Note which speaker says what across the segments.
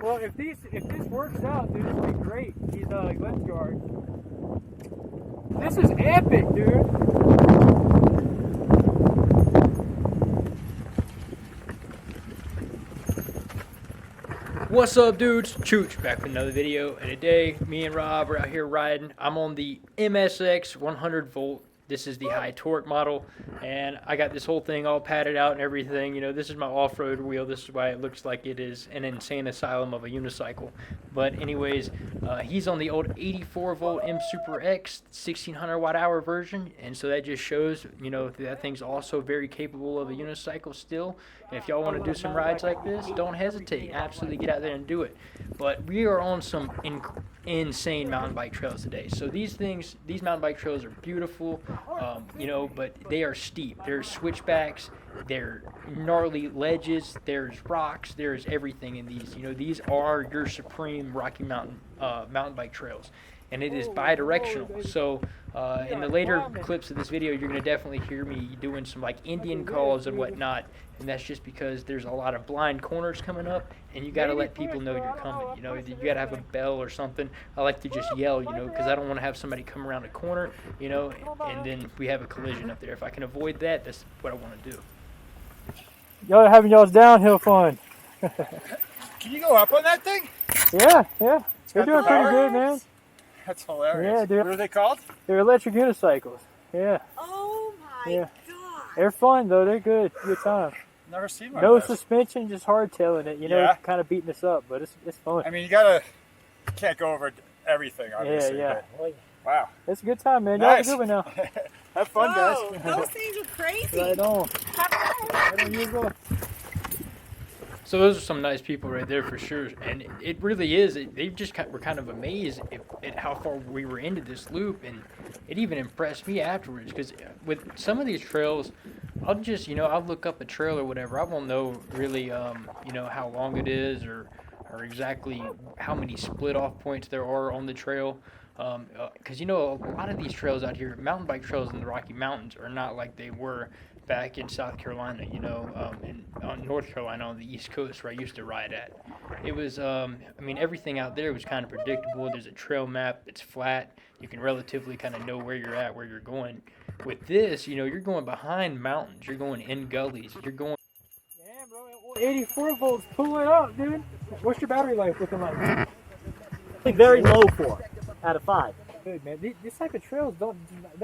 Speaker 1: Well, if this works out, dude, this would be great. These lens guards. This is epic, dude. What's up, dudes? Chooch back with another video, and today me and Rob are out here riding. I'm on the MSX 100 volt. This is the high torque model, and I got this whole thing all padded out and everything. You know, this is my off-road wheel. This is why it looks like it is an insane asylum of a unicycle. But anyways, he's on the old 84 volt M Super X 1600 watt hour version, and so that just shows, you know, that thing's also very capable of a unicycle still. And if y'all want to do some rides like this, don't hesitate. Absolutely get out there and do it. But we are on some insane mountain bike trails today. So these mountain bike trails are beautiful, you know, but they are steep. There's switchbacks, there are gnarly ledges, there's rocks, there's everything in these. You know, these are your supreme Rocky Mountain mountain bike trails. And it is bi-directional. So in the later clips of this video, you're going to definitely hear me doing some like Indian calls and whatnot. And that's just because there's a lot of blind corners coming up, and you got to let people know you're coming. You know, you got to have a bell or something. I like to just yell, you know, because I don't want to have somebody come around a corner, you know, and then we have a collision up there. If I can avoid that, that's what I want to do. Y'all are having y'all's downhill fun.
Speaker 2: Can you go up on that thing?
Speaker 1: Yeah. They're doing pretty good, man.
Speaker 2: That's hilarious.
Speaker 1: Yeah, dude.
Speaker 2: What are they called?
Speaker 1: They're electric unicycles. Yeah.
Speaker 3: Oh my god.
Speaker 1: They're fun though. They're good. Good time.
Speaker 2: Never seen one.
Speaker 1: No suspension, just hardtailing it. You know, kind of beating us up, but it's fun.
Speaker 2: I mean, you can't go over everything, obviously.
Speaker 1: Yeah.
Speaker 2: But, wow.
Speaker 1: It's a good time, man.
Speaker 2: Nice.
Speaker 1: Y'all have a good one now.
Speaker 2: Have fun,
Speaker 3: Whoa,
Speaker 2: guys.
Speaker 3: those things are crazy.
Speaker 1: Right on. Right on, you as well. So those are some nice people right there for sure, and it really is. They just were kind of amazed at how far we were into this loop, and it even impressed me afterwards. Because with some of these trails, I'll just, you know, I'll look up a trail or whatever. I won't know really, you know, how long it is or exactly how many split off points there are on the trail. Because, you know, a lot of these trails out here, mountain bike trails in the Rocky Mountains, are not like they were back in South Carolina, you know, on North Carolina on the East Coast where I used to ride at. It was, I mean, everything out there was kind of predictable. There's a trail map, it's flat. You can relatively kind of know where you're at, where you're going. With this, you know, you're going behind mountains, you're going in gullies, you're going... Damn, bro, 84 volts, pull it up, dude. What's your battery life looking like?
Speaker 4: I think very low 4 out of 5.
Speaker 1: Good, man. These type of trails don't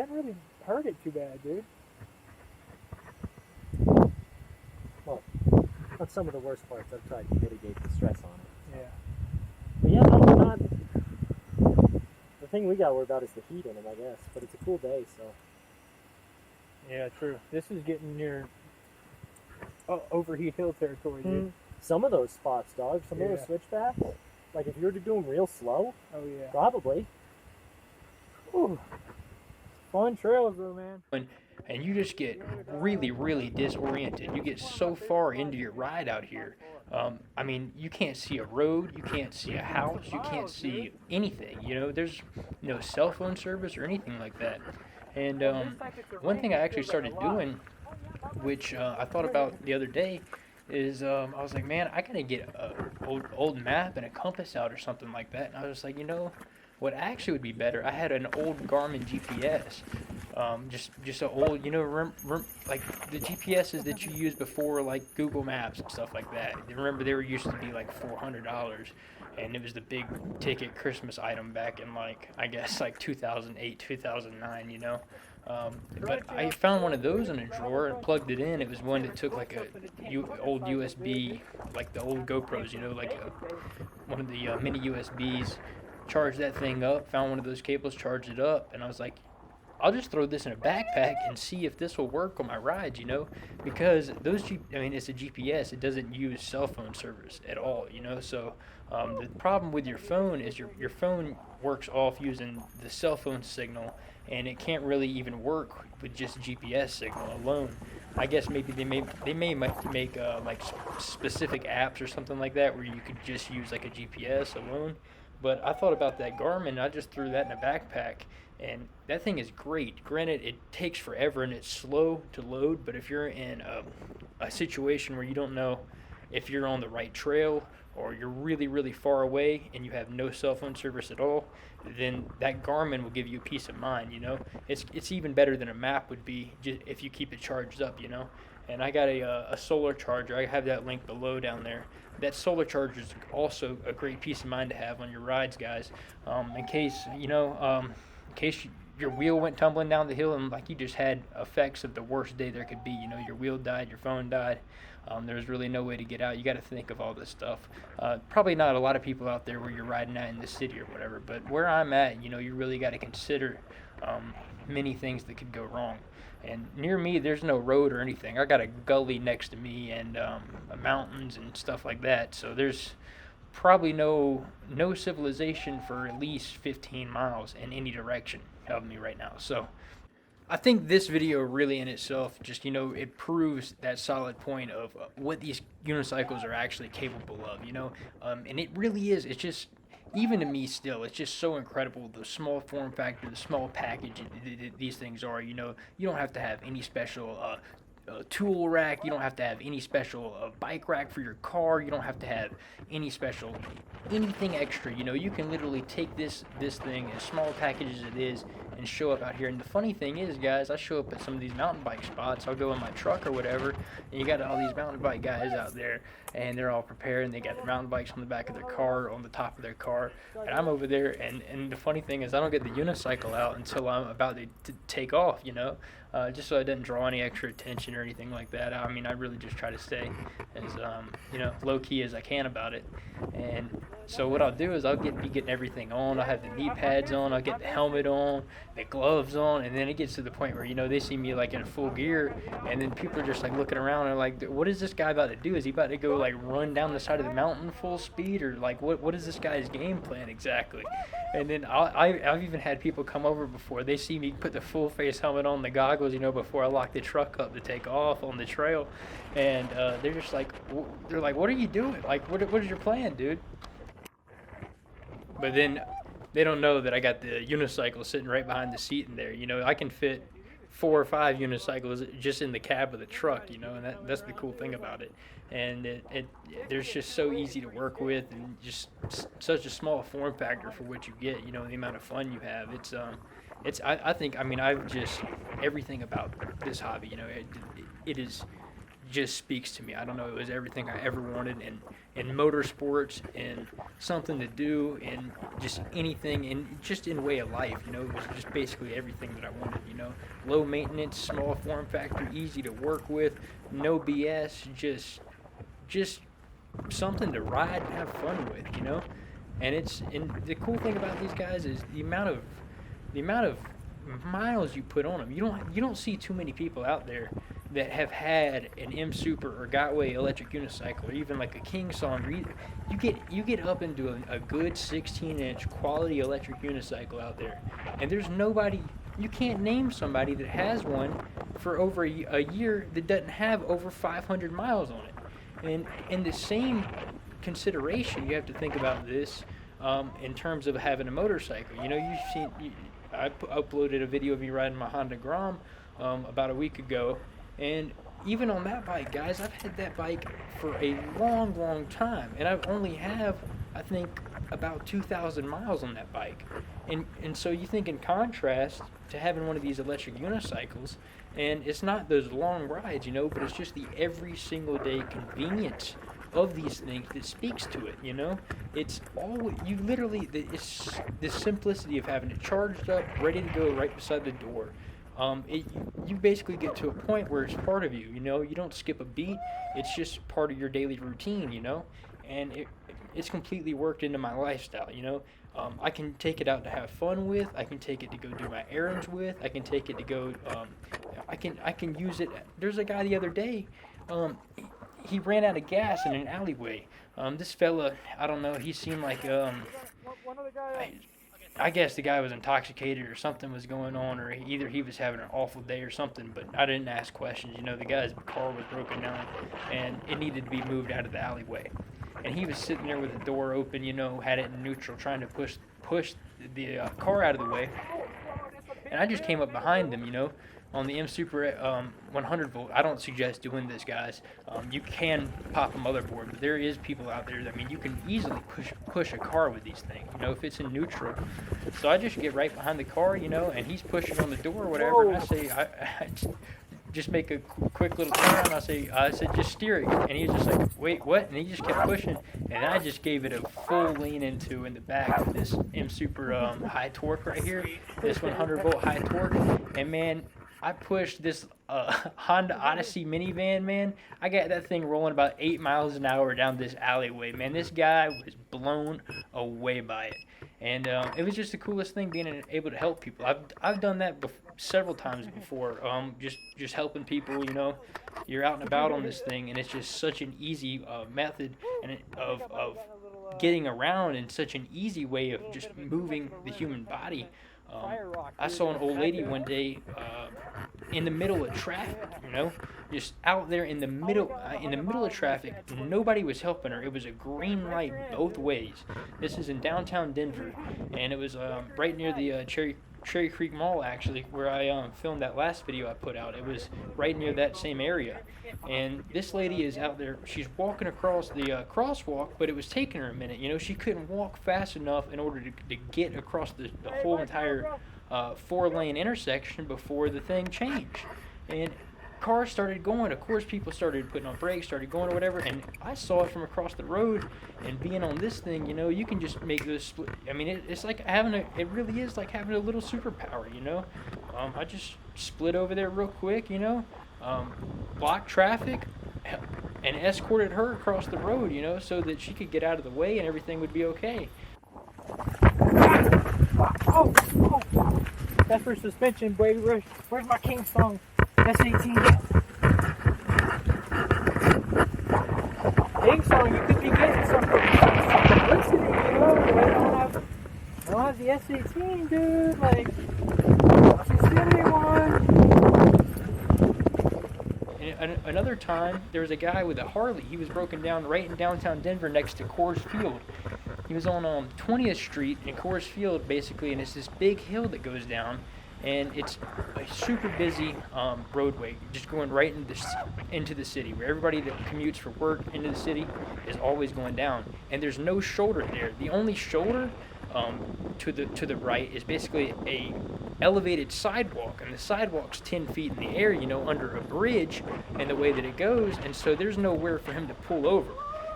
Speaker 1: really hurt it too bad, dude.
Speaker 4: Well, on some of the worst parts, I've tried to mitigate the stress on it.
Speaker 1: Yeah.
Speaker 4: But yeah, no, we're not. The thing we got to worry about is the heat in them, I guess. But it's a cool day, so.
Speaker 1: Yeah, true. This is getting near overheat hill territory, dude.
Speaker 4: Some of those spots, dog. Some of those switchbacks. Like if you're doing real slow.
Speaker 1: Oh yeah.
Speaker 4: Probably.
Speaker 1: Ooh. Fun trails though, man. And you just get really, really disoriented. You get so far into your ride out here. I mean, you can't see a road, you can't see a house, you can't see anything. You know, there's no cell phone service or anything like that. And one thing I actually started doing, which I thought about the other day, is I was like, man, I gotta get an old map and a compass out or something like that. And I was like, you know, what actually would be better, I had an old Garmin GPS. Just an old, you know, like the GPSs that you used before, like Google Maps and stuff like that. Remember, they were used to be like $400, and it was the big ticket Christmas item back in like, I guess like 2008, 2009, you know. But I found one of those in a drawer and plugged it in. It was one that took like old USB, like the old GoPros, you know, like one of the mini USBs. Charged that thing up, found one of those cables, charged it up, and I was like, I'll just throw this in a backpack and see if this will work on my rides, you know, because I mean, it's a GPS, it doesn't use cell phone service at all, you know, so the problem with your phone is your phone works off using the cell phone signal, and it can't really even work with just GPS signal alone. I guess maybe they may make like specific apps or something like that where you could just use like a GPS alone. But I thought about that Garmin, I just threw that in a backpack, and that thing is great. Granted, it takes forever and it's slow to load, but if you're in a situation where you don't know if you're on the right trail or you're really, really far away and you have no cell phone service at all, then that Garmin will give you peace of mind, you know. It's even better than a map would be if you keep it charged up, you know. And I got a solar charger. I have that link below down there. That solar charger is also a great peace of mind to have on your rides, guys. In case, in case your wheel went tumbling down the hill and like you just had effects of the worst day there could be, you know, your wheel died, your phone died. There's really no way to get out. You got to think of all this stuff. Probably not a lot of people out there where you're riding at in the city or whatever, but where I'm at, you know, you really got to consider many things that could go wrong. And near me, there's no road or anything. I got a gully next to me and mountains and stuff like that. So there's probably no civilization for at least 15 miles in any direction of me right now. So I think this video really in itself just, you know, it proves that solid point of what these unicycles are actually capable of, you know. And it really is. It's just, even to me still, it's just so incredible, the small form factor, the small package these things are. You know, you don't have to have any special tool rack. You don't have to have any special bike rack for your car. You don't have to have any special anything extra. You know, you can literally take this thing, as small a package as it is, and show up out here. And the funny thing is, guys, I show up at some of these mountain bike spots. I'll go in my truck or whatever, and you got all these mountain bike guys out there, and they're all prepared, and they got their mountain bikes on the back of their car, on the top of their car, and I'm over there, and the funny thing is I don't get the unicycle out until I'm about to take off, you know, just so I didn't draw any extra attention or anything like that. I mean, I really just try to stay as, you know, low-key as I can about it. And so what I'll do is I'll be getting everything on. I'll have the knee pads on, I'll get the helmet on, the gloves on, and then it gets to the point where, you know, they see me like in full gear, and then people are just like looking around and like, what is this guy about to do? Is he about to go like run down the side of the mountain full speed, or like what is this guy's game plan exactly? And then I've even had people come over before. They see me put the full face helmet on, the goggles, you know, before I lock the truck up to take off on the trail, and they're just like, what are you doing? Like, what is your plan, dude? But then they don't know that I got the unicycle sitting right behind the seat in there. You know, I can fit 4 or 5 unicycles just in the cab of the truck, you know, and that's the cool thing about it. And there's just so easy to work with, and just such a small form factor for what you get, you know, the amount of fun you have. I think, I mean, I've just, everything about this hobby, you know, it is just speaks to me. I don't know, it was everything I ever wanted in motorsports, and something to do, and just anything, and just in way of life, you know. It was just basically everything that I wanted, you know. Low maintenance, small form factor, easy to work with, no BS, just something to ride and have fun with, you know. And the cool thing about these guys is the amount of miles you put on them. You don't see too many people out there that have had an M Super or Gotway electric unicycle, or even like a King Song. You get up into a good 16-inch quality electric unicycle out there, and there's nobody. You can't name somebody that has one for over a year that doesn't have over 500 miles on it. And in the same consideration, you have to think about this in terms of having a motorcycle. You know, I uploaded a video of me riding my Honda Grom about a week ago, and even on that bike, guys, I've had that bike for a long, long time, and I've only have, I think, about 2,000 miles on that bike. And so you think, in contrast to having one of these electric unicycles, and it's not those long rides, you know, but it's just the every single day convenience of these things that speaks to it, you know. It's the simplicity of having it charged up, ready to go right beside the door. You basically get to a point where it's part of you, you know. You don't skip a beat. It's just part of your daily routine, you know. And it's completely worked into my lifestyle, you know. I can take it out to have fun with. I can take it to go do my errands with. I can take it to go. I can use it. There's a guy the other day. He ran out of gas in an alleyway. This fella, I don't know. He seemed like I guess the guy was intoxicated or something was going on, or either he was having an awful day or something, but I didn't ask questions. You know, the guy's car was broken down, and it needed to be moved out of the alleyway. And he was sitting there with the door open, you know, had it in neutral, trying to push the car out of the way. And I just came up behind him, you know, on the M Super 100 volt. I don't suggest doing this, guys. You can pop a motherboard, but there is people out there that, I mean, you can easily push a car with these things, you know, if it's in neutral. So I just get right behind the car, you know, and he's pushing on the door or whatever, and I say, I just make a quick little turn. I said, just steer it. And he was just like, wait, what? And he just kept pushing. And I just gave it a full lean into in the back of this M Super high torque right here. This 100 volt high torque. And man, I pushed this Honda Odyssey minivan, man. I got that thing rolling about 8 miles an hour down this alleyway, man. This guy was blown away by it. And it was just the coolest thing, being able to help people. I've done that several times before. Just helping people, you know. You're out and about on this thing, and it's just such an easy method of getting around, and such an easy way of just moving the human body. I saw an old lady one day in the middle of traffic, you know, just out there in the middle of traffic. Nobody was helping her. It was a green light both ways. This is in downtown Denver, and it was right near the Cherry Creek Mall, actually, where I filmed that last video I put out. It was right near that same area. And this lady is out there. She's walking across the crosswalk, but it was taking her a minute. You know, she couldn't walk fast enough in order to get across the whole entire 4-lane intersection before the thing changed. And cars started going. Of course, people started putting on brakes, started going or whatever. And I saw it from across the road. And being on this thing, you know, you can just make this split. I mean, it's like it really is like having a little superpower, you know. I just split over there real quick, you know, blocked traffic, and escorted her across the road, you know, so that she could get out of the way and everything would be okay.
Speaker 4: Oh, that's for suspension, baby. Where's my King Song S18? King Song, you could be getting some publicity, you know. I don't have the S18, dude. Like, I should send me one.
Speaker 1: And another time, there was a guy with a Harley. He was broken down right in downtown Denver next to Coors Field. He was on 20th Street in Coors Field, basically, and it's this big hill that goes down, and it's a super busy roadway, just going right into the city, where everybody that commutes for work into the city is always going down. And there's no shoulder there. The only shoulder to the right is basically a elevated sidewalk, and the sidewalk's 10 feet in the air, you know, under a bridge, and the way that it goes, and so there's nowhere for him to pull over.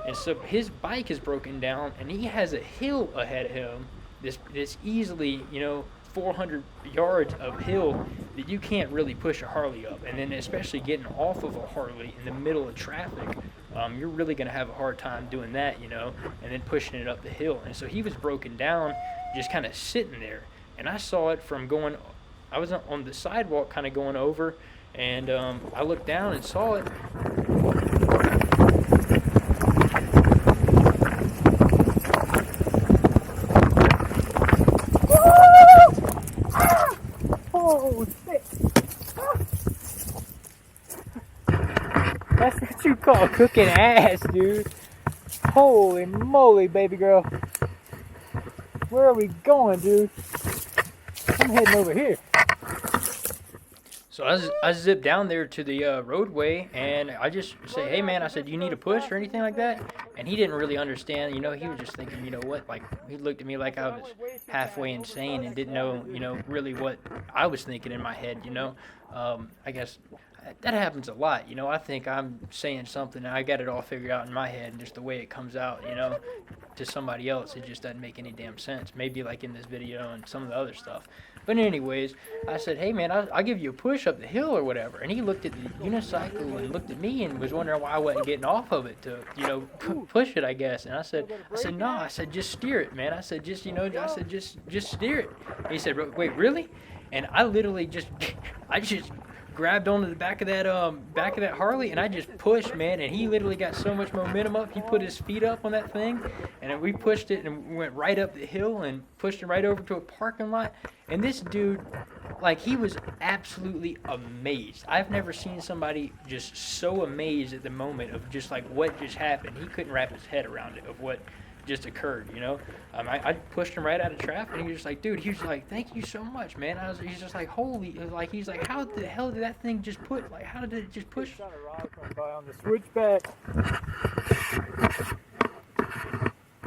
Speaker 1: And so his bike is broken down, and he has a hill ahead of him, this easily, you know, 400 yards of hill that you can't really push a Harley up. And then especially getting off of a Harley in the middle of traffic, you're really going to have a hard time doing that, you know, and then pushing it up the hill. And so he was broken down, just kind of sitting there. And I saw it from I was on the sidewalk kind of going over, and I looked down and saw it.
Speaker 4: That's what you call cooking ass, dude. Holy moly, baby girl. Where are we going, dude? I'm heading over here.
Speaker 1: So I zipped down there to the roadway, and I just say, hey man, I said, you need a push or anything like that? And he didn't really understand, you know, he was just thinking, you know what, like, he looked at me like I was halfway insane and didn't know, you know, really what I was thinking in my head, you know. I guess that happens a lot, you know. I think I'm saying something and I got it all figured out in my head, and just the way it comes out, you know, to somebody else, it just doesn't make any damn sense. Maybe like in this video and some of the other stuff. But anyways, I said, hey man, I'll give you a push up the hill or whatever. And he looked at the unicycle and looked at me and was wondering why I wasn't getting off of it to, you know, push it, I guess. And I said, no, I said, just steer it, man. I said, just, you know, I said, just steer it. And he said, wait, really? And I literally just grabbed onto the back of that Harley, and I just pushed, man, and he literally got so much momentum up. He put his feet up on that thing, and we pushed it, and we went right up the hill and pushed it right over to a parking lot. And this dude, like, he was absolutely amazed. I've never seen somebody just so amazed at the moment of just like what just happened. He couldn't wrap his head around it, of what just occurred, you know. I pushed him right out of traffic, and he was just like, dude, he was like, thank you so much, man. He's just like, holy, like, he's like, how the hell did that thing just put, like, how did it just push?
Speaker 4: Shot a rock went by on the switchback.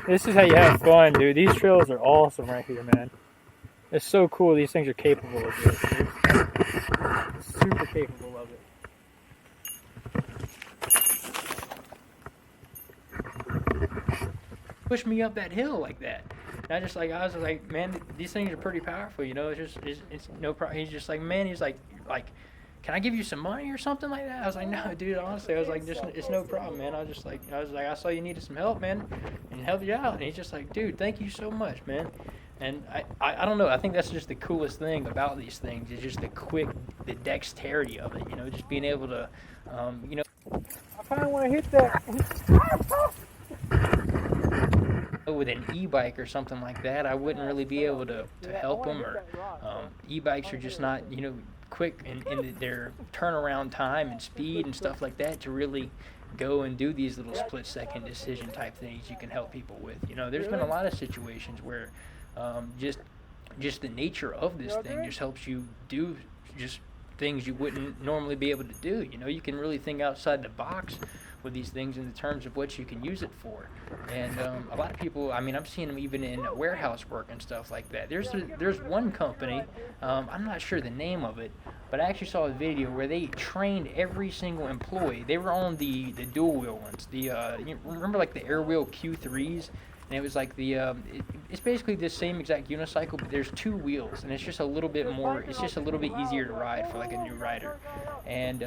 Speaker 4: This is how you have fun, dude. These trails are awesome right here, man. It's so cool. These things are capable of this, dude. Super capable of it.
Speaker 1: Push me up that hill like that. And I was like, man, these things are pretty powerful, you know. It's no problem. He's just like, man, he's like, can I give you some money or something like that? I was like, no, dude, honestly, I was like, just, it's no problem, man. I was like, I saw you needed some help, man, and help you out. And he's just like, dude, thank you so much, man. And I don't know, I think that's just the coolest thing about these things, is just the dexterity of it, you know, just being able to, you know.
Speaker 4: I kind of want to hit that.
Speaker 1: With an e-bike or something like that, I wouldn't really be able to help them, or e-bikes are just not, you know, quick in their turnaround time and speed and stuff like that to really go and do these little split-second decision type things you can help people with. You know, there's been a lot of situations where just the nature of this thing just helps you do just things you wouldn't normally be able to do. You know, you can really think outside the box with these things in the terms of what you can use it for. And a lot of people, I mean, I'm seeing them even in warehouse work and stuff like that. There's one company, I'm not sure the name of it, but I actually saw a video where they trained every single employee. They were on the dual wheel ones. You remember like the air wheel Q3s? And it was like it's basically the same exact unicycle, but there's two wheels, and it's just a little bit easier to ride for like a new rider. And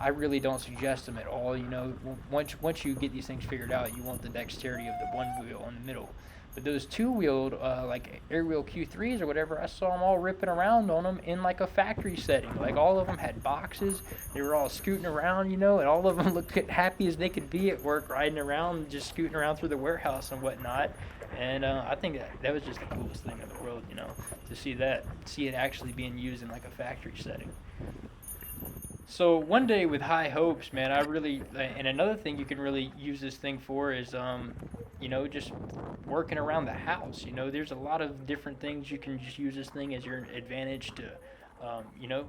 Speaker 1: I really don't suggest them at all. You know, once you get these things figured out, you want the dexterity of the one wheel in the middle. But those two-wheeled, like air wheel Q3s or whatever, I saw them all ripping around on them in like a factory setting. Like all of them had boxes. They were all scooting around, you know, and all of them looked happy as they could be at work, riding around, just scooting around through the warehouse and whatnot. And I think that was just the coolest thing in the world, you know, to see it actually being used in like a factory setting. So one day with high hopes, man, and another thing you can really use this thing for is, you know, just working around the house. You know, there's a lot of different things you can just use this thing as your advantage to, you know,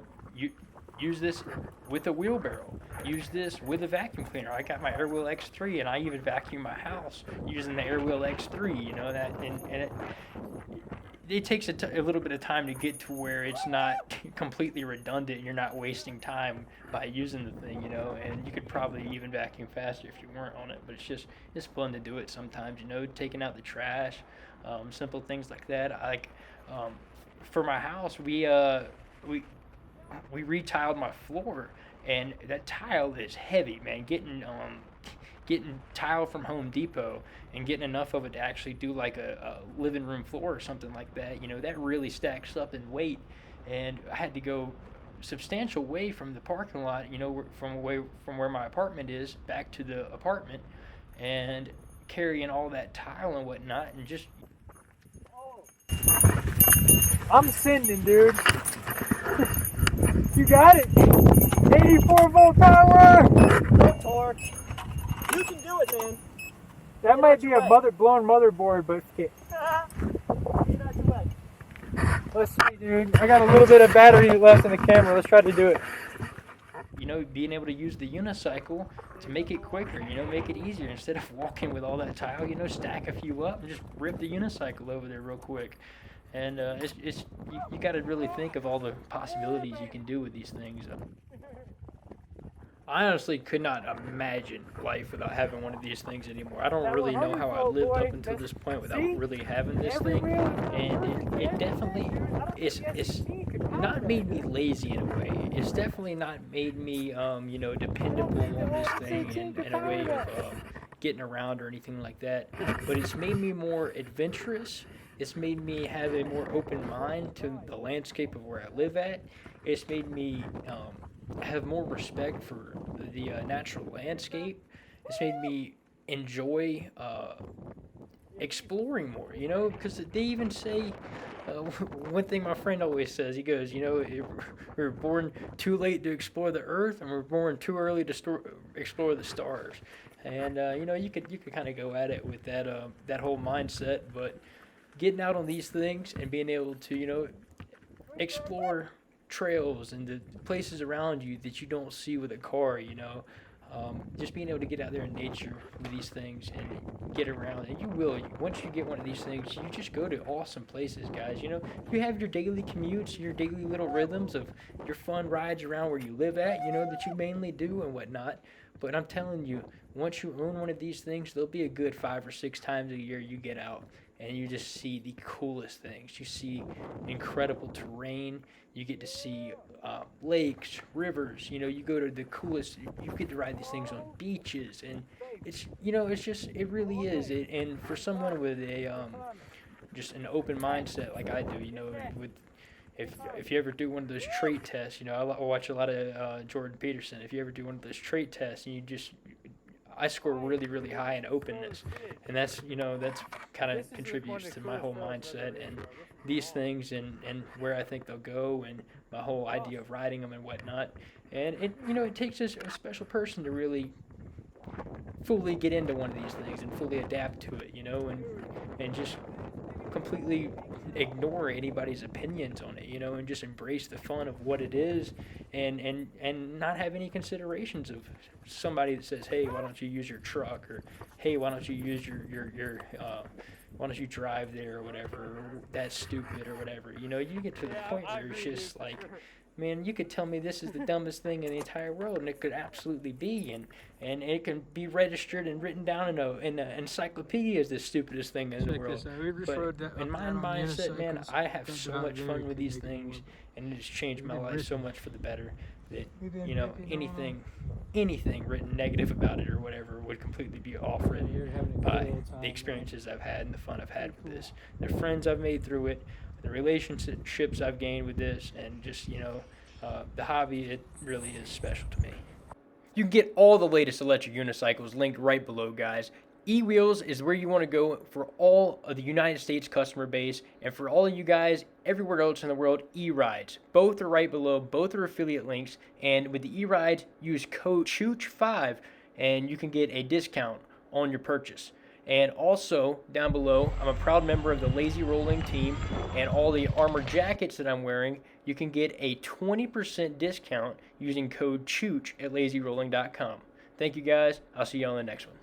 Speaker 1: use this with a wheelbarrow. Use this with a vacuum cleaner. I got my Airwheel X3, and I even vacuum my house using the Airwheel X3. You know that, and it takes a little bit of time to get to where it's not completely redundant and you're not wasting time by using the thing, you know, and you could probably even vacuum faster if you weren't on it, but it's fun to do it sometimes, you know, taking out the trash, simple things like that. For my house, we retiled my floor, and that tile is heavy, man. Getting tile from Home Depot and getting enough of it to actually do like a living room floor or something like that, you know, that really stacks up in weight. And I had to go substantial way from the parking lot, you know, from where my apartment is back to the apartment, and carrying all that tile and whatnot, and just.
Speaker 4: I'm sending, dude. You got it. 84 volt power.
Speaker 5: No torque. You can do it, man.
Speaker 4: That might be a blown motherboard, but okay. Let's see, dude. I got a little bit of battery left in the camera. Let's try to do it.
Speaker 1: You know, being able to use the unicycle to make it quicker, you know, make it easier. Instead of walking with all that tile, you know, stack a few up and just rip the unicycle over there real quick. And you got to really think of all the possibilities you can do with these things. I honestly could not imagine life without having one of these things anymore. I don't really know how I lived up until this point without really having this thing. And it definitely, it's not made me lazy in a way. It's definitely not made me, you know, dependable on this thing in a way of getting around or anything like that. But it's made me more adventurous. It's made me have a more open mind to the landscape of where I live at. It's made me have more respect for the natural landscape. It's made me enjoy exploring more, you know, because they even say, one thing my friend always says, he goes, you know, we're born too late to explore the earth, and we're born too early to explore the stars. And you know, you could kind of go at it with that whole mindset, but getting out on these things and being able to, you know, explore trails and the places around you that you don't see with a car, you know. Just being able to get out there in nature with these things and get around, and you will. Once you get one of these things, you just go to awesome places, guys. You know, you have your daily commutes, your daily little rhythms of your fun rides around where you live at, you know, that you mainly do and whatnot. But I'm telling you, once you own one of these things, there'll be a good 5 or 6 times a year you get out and you just see the coolest things. You see incredible terrain. You get to see lakes, rivers. You know, you go to the coolest. You get to ride these things on beaches, and it's, you know, it's just, it really is. And for someone with a just an open mindset like I do, you know, with if you ever do one of those trait tests, you know, I watch a lot of Jordan Peterson. If you ever do one of those trait tests, and I score really, really high in openness, and that's, you know, that's kind of contributes to my whole mindset and these things and where I think they'll go and my whole idea of riding them and whatnot. And it, you know, it takes a special person to really fully get into one of these things and fully adapt to it, you know, and just completely ignore anybody's opinions on it, you know, and just embrace the fun of what it is, and not have any considerations of somebody that says, hey, why don't you use your truck, or hey, why don't you use your why don't you drive there, or whatever, or that's stupid, or whatever. You know, you get to the point where it's just like, man, you could tell me this is the dumbest thing in the entire world, and it could absolutely be, and it can be registered and written down in the encyclopedia as the stupidest thing in the world. But in my mindset, man, I have so much fun with these things, and it's changed my life so much for the better that, you know, anything written negative about it or whatever would completely be off-written by the experiences I've had and the fun I've had with this, the friends I've made through it, the relationships I've gained with this, and just, you know, the hobby, it really is special to me. You can get all the latest electric unicycles linked right below, guys. eWheels is where you want to go for all of the United States customer base, and for all of you guys everywhere else in the world, eRides. Both are right below, both are affiliate links, and with the eRides, use code CHOOCH5 and you can get a discount on your purchase. And also, down below, I'm a proud member of the Lazy Rolling team, and all the armor jackets that I'm wearing, you can get a 20% discount using code CHOOCH at lazyrolling.com. Thank you, guys. I'll see you on the next one.